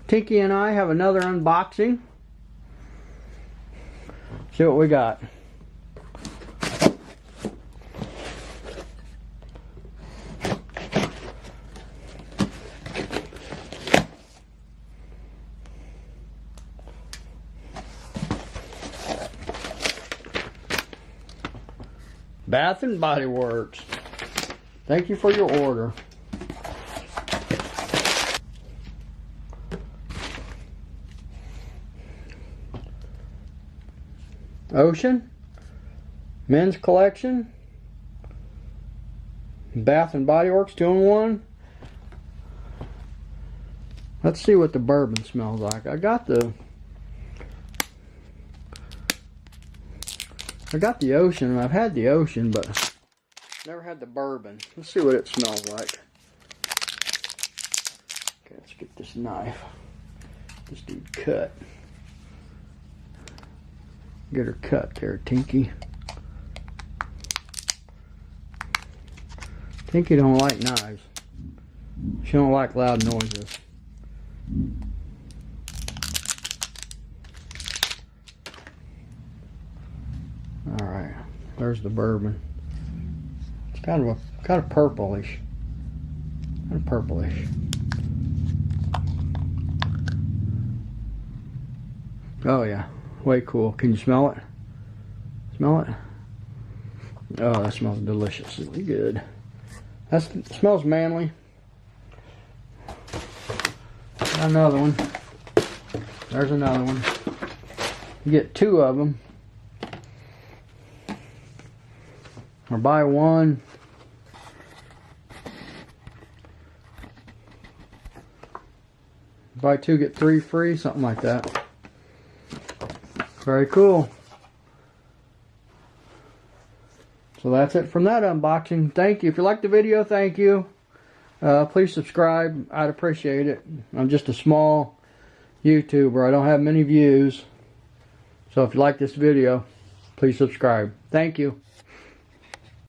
Tinky and I have another unboxing. See what we got. Bath and Body Works. Thank you for your order. Ocean, men's collection, Bath and Body Works 2-in-1. Let's see what the bourbon smells like. I got the Ocean, and I've had the Ocean, but never had the bourbon. Let's see what it smells like. Okay, let's get this knife. This dude cut. Get her cut there, Tinky. Tinky don't like knives. She don't like loud noises. All right, there's the bourbon. It's kind of purplish. Kind of purplish. Oh yeah. Way cool. Can you smell it? Smell it? Oh, that smells deliciously good. That smells manly. Got another one. There's another one. You get 2 of them. Or buy one. Buy 2, get 3 free. Something like that. Very cool. So that's it from that unboxing. Thank you. If you liked the video, thank you. Please subscribe. I'd appreciate it. I'm just a small YouTuber. I don't have many views. So if you like this video, please subscribe. Thank you.